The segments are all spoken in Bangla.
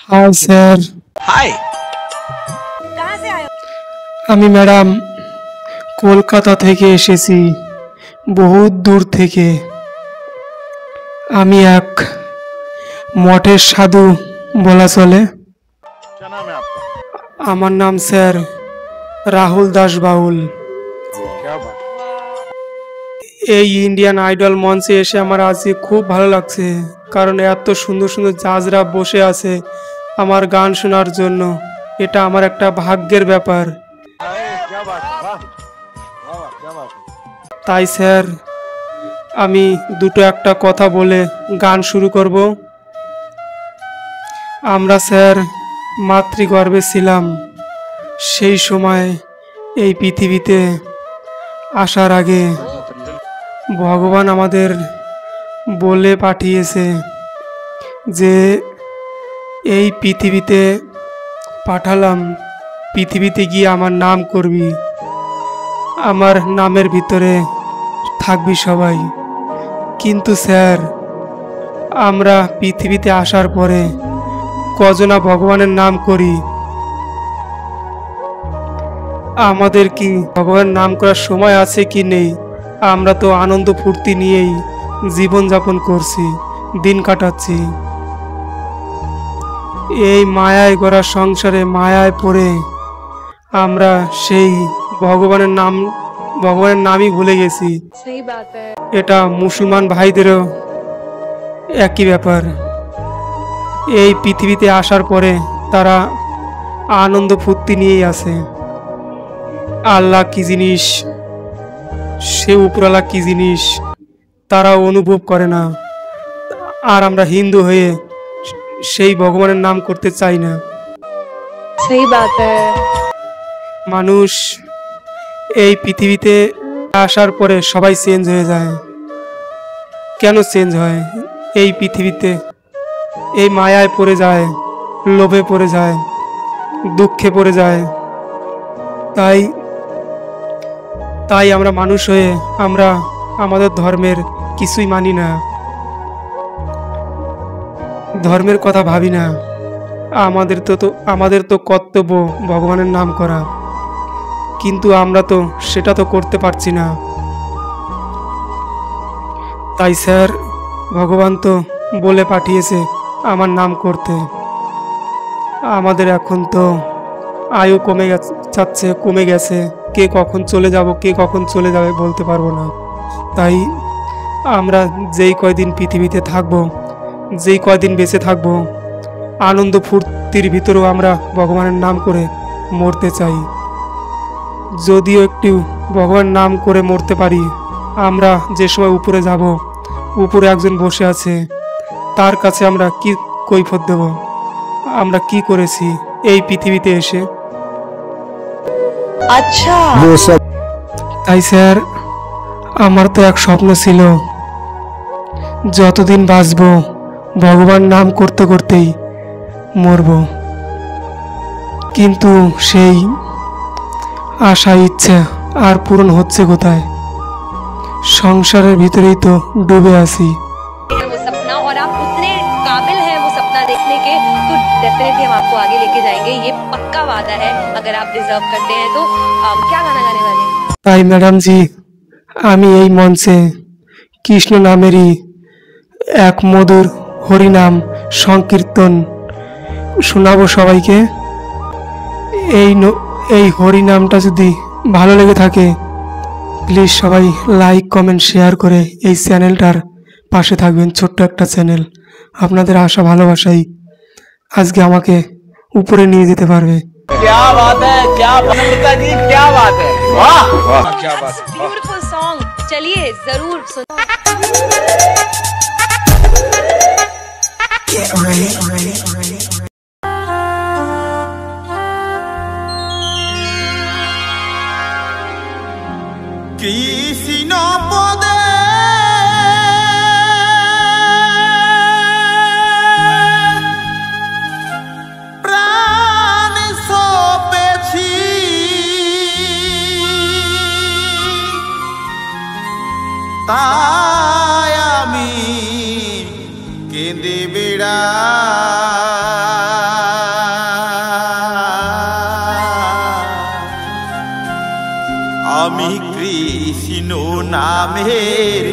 Hi sir. हाय। कहाँ से आए हो? আমি ম্যাডাম কলকাতা থেকে এসেছি, বহুত দূর থেকে। আমি এক মঠের সাধু বলা চলে। क्या नाम है आपका? আমার নাম স্যার রাহুল দাস বাউল। क्या बात। এই ইন্ডিয়ান আইডল মঞ্চে এসে আমার আজকে খুব ভালো লাগছে, কারণ এত সুন্দর সুন্দর জাজরা বসে আছে আমার গান শোনার জন্য। এটা আমার একটা ভাগ্যের ব্যাপার। क्या बात है, वाह वाह वाह, क्या बात है। তাই স্যার আমি দুটো একটা কথা বলে গান শুরু করব। আমরা স্যার মাতৃগর্ভে ছিলাম, সেই সময় এই পৃথিবীতে আসার আগে ভগবান আমাদের বলে পাঠিয়েছে যে এই পৃথিবীতে পাঠালাম, পৃথিবীতে গিয়ে আমার নাম করবি, আমার নামের ভিতরে থাকবি সবাই। কিন্তু স্যার আমরা পৃথিবীতে আসার পরে কজনা ভগবানের নাম করি? আমাদের কি ভগবানের নাম করার সময় আছে কি নেই? আমরা তো আনন্দ ফুর্তি নিয়েই জীবনযাপন করছি, দিন কাটাচ্ছি। এই মায়ায় গড়া সংসারে মায়ায় পড়ে আমরা সেই ভগবানের নামই ভুলে গেছি। सही बात है। এটা মুসলমান ভাইদেরও একই ব্যাপার। এই পৃথিবীতে আসার পরে তারা আনন্দ ফুর্তি নিয়েই আছে। আল্লাহ কি জিনিস, সে উপরালা কি জিনিস তারা অনুভব করে না। আর আমরা হিন্দু হয়ে সেই ভগবানের নাম করতে চাই না। सही बात है। মানুষ এই পৃথিবীতে আসার পরে সবাই চেঞ্জ হয়ে যায়। কেন চেঞ্জ হয়? এই পৃথিবীতে এই মায়ায় পড়ে যায়, লোভে পড়ে যায়, দুঃখে পড়ে যায়। তাই তাই আমরা মানুষ হয়ে আমরা আমাদের ধর্মের কিছুই মানি না, ধর্মের কথা ভাবি না। আমাদের তো কর্তব্য ভগবানের নাম করা, কিন্তু আমরা তো সেটা তো করতে পারছি না। তাই স্যার ভগবান তো বলে পাঠিয়েছে আমার নাম করতে। আমাদের এখন তো আয়ু কমে গেছে, কে কখন চলে যাবে বলতে পারবো না। তাই আমরা যেই কয়দিন পৃথিবীতে থাকবো, যেই কয়দিন বেঁচে থাকবো, আনন্দ ফুর্তির ভিতরেও আমরা ভগবানের নাম করে মরতে চাই। যদিও একটু ভগবানের নাম করে মরতে পারি, আমরা যে সময় উপরে যাব, উপরে একজন বসে আছে, তার কাছে আমরা কি কৈফিয়ত দেব? আমরা কি করেছি এই পৃথিবীতে এসে? अच्छा। তাই স্যার আমার তো এক স্বপ্ন ছিল, যতদিন বাঁচব ভগবান নাম করতে করতেই মরব। কিন্তু সেই আশা ইচ্ছা আর পূরণ হচ্ছে কোথায়? সংসারের ভিতরেই তো ডুবে আছি। वो सपना और आप उतने काबिल हैं वो सपना देखने के, तो डेफिनेटली हम आपको आगे लेके जाएंगे, ये पक्का वादा है। अगर आप डिजर्व करते हैं तो क्या गाना गाने वाले हैं? তাই ম্যাডাম জি, আমি এই মঞ্চে কৃষ্ণ নামেরই এক মধুর হরিনাম সংকীর্তন শোনাবো সবাইকে। এই হরিনামটা যদি ভালো লেগে থাকে, প্লিজ সবাই লাইক কমেন্ট শেয়ার করে এই চ্যানেলটার পাশে থাকবেন। ছোট্ট একটা চ্যানেল, আপনাদের আশা ভালোবাসাই আজকে আমাকে উপরে নিয়ে যেতে পারবে। क्या बात है, क्या नम्रता जी, क्या बात है, वाह वाह क्या बात है। ब्यूटीफुल सॉन्ग, चलिए जरूर सुन। কৃষ্ণ পদে প্রাণ সপেছি, তাই আমি কেঁদে বেড়াই। আমি কৃষ্ণ নামের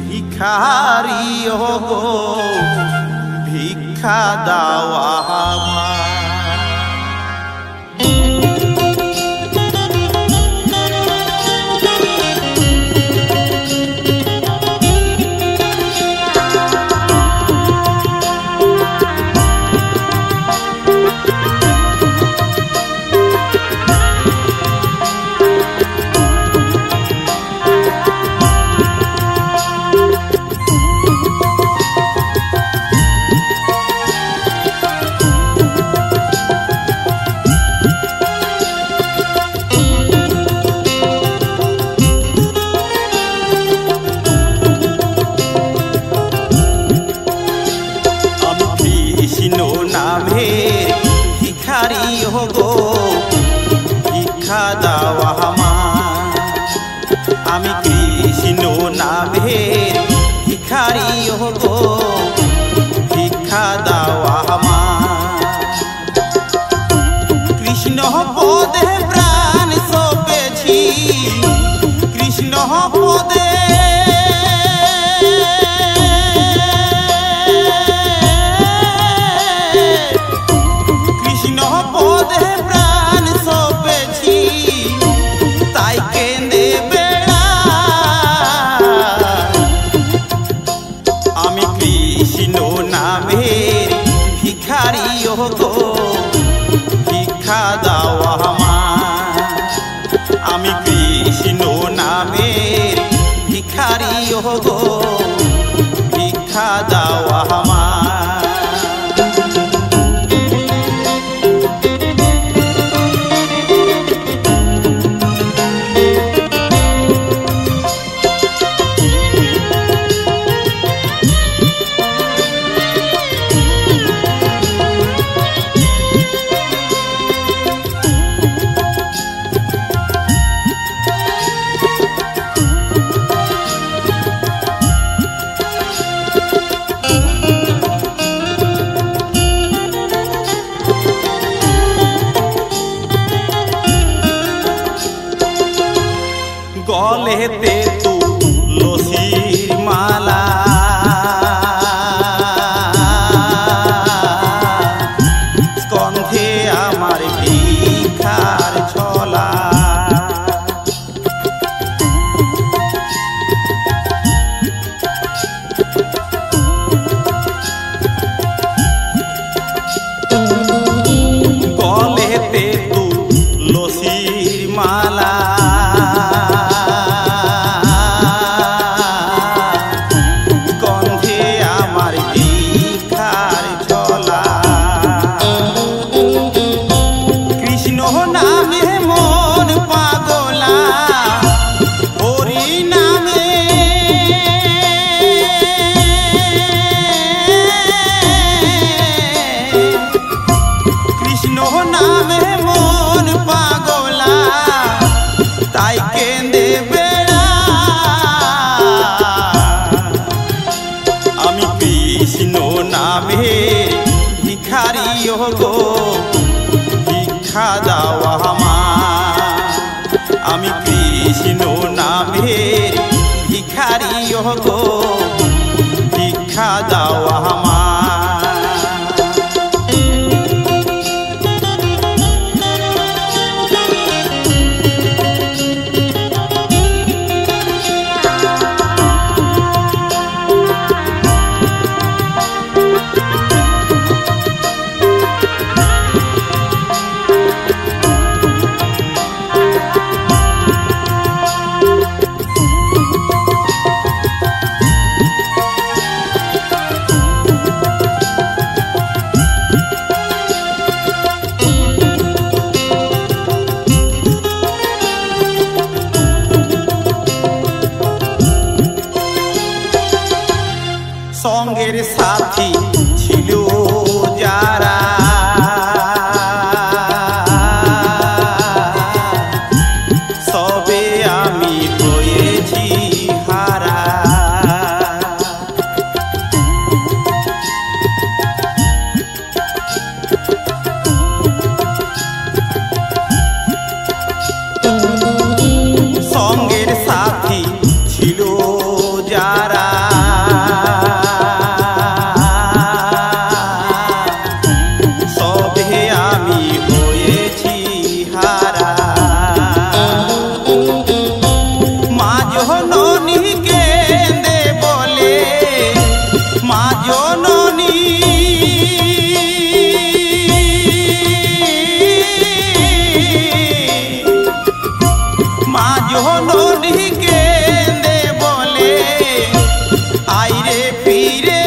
ভিখারি গো, ভিক্ষা দাওয়া আমায়। ভিখারি গো, ভিক্ষা দাওয়া আমায়। আমি কৃষ্ণ নামের ভিখারি গো, ভিক্ষা দাওয়া আমায়। কৃষ্ণ পদে প্রাণ সপেছি, কৃষ্ণ পদে পদে প্রাণ সপেছি, তাই কেঁদে বেড়া। আমি কৃষ্ণ নামের ভিখারি গো, ভিক্ষা দাওয়া আমায়। আমি কৃষ্ণ নামের ভিখারি গো, ভিক্ষা দাওয়া আমায়। গলেতে তুলসীর মালা, স্কন্ধে আমার ভিখার ঝোলা। গলেতে তুলসীর মালা, নামে মন পাগলা, তাই কেঁদে বেড়া। আমি কৃষ্ণ নামে ভিখারি গো, ভিক্ষা দাওয়া আমায়। আমি কৃষ্ণ নামে ভিখারি গো, ভিক্ষা দাওয়া আমায়। সঙ্গের সাথী ছিল যারা, সবে আমি হয়েছি হারা। নদী কেঁদে বলে আইরে ফিরে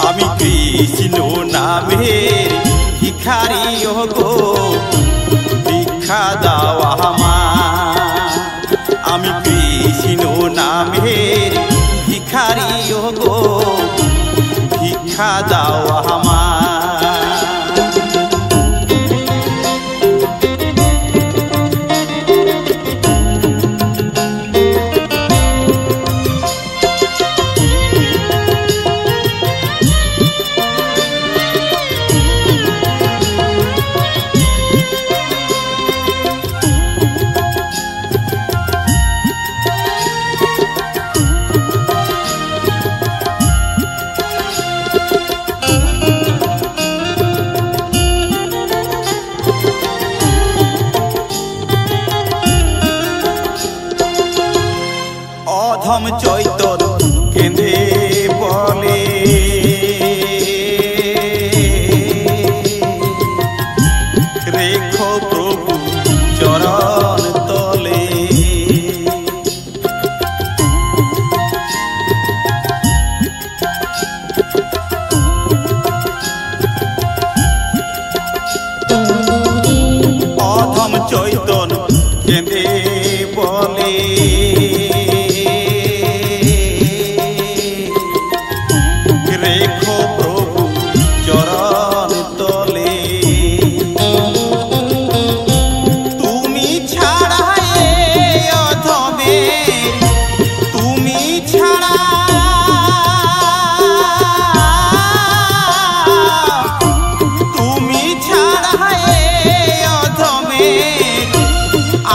আমি কৃষ্ণ নামের ভিখারি গো ভিক্ষা দাও আমার আমি কৃষ্ণ নামের ভিখারি গো ভিক্ষা দাও আমার অধম চৈতন কেঁদে বলে রেখো প্রভু চরণ তলে অধম চৈতন কেঁদে বলে রেখো প্রভু চরণ তলে তুমি ছাড়া অধমে তুমি ছাড়া তুমি ছাড়া অধমে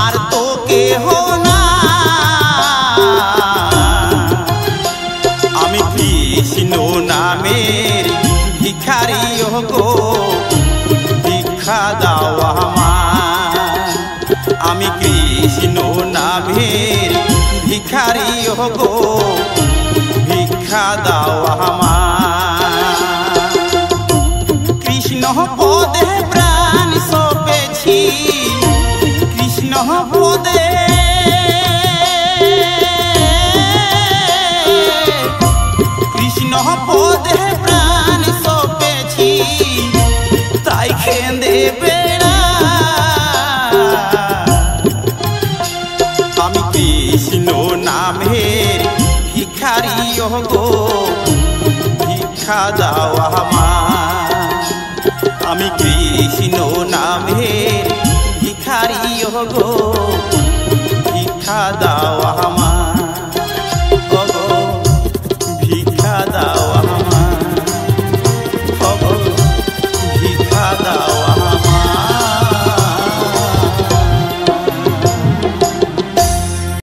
আর তো কেহ না আমি কৃষ্ণ নামের ভিখারি গো ভিক্ষা দাও আমার আমি কৃষ্ণ নামের ভিখারি গো ভিক্ষা দাও আমার কৃষ্ণ পদে প্রাণ সপেছি কৃষ্ণ পদে কৃষ্ণ পদে প্রাণ সপেছি তাই কেঁদে বেড়া আমি কৃষ্ণ নামের ভিখারি গো ভিক্ষা দাও আমার আমি কৃষ্ণ নামের ভিখারি গো ভিক্ষা দাও আমার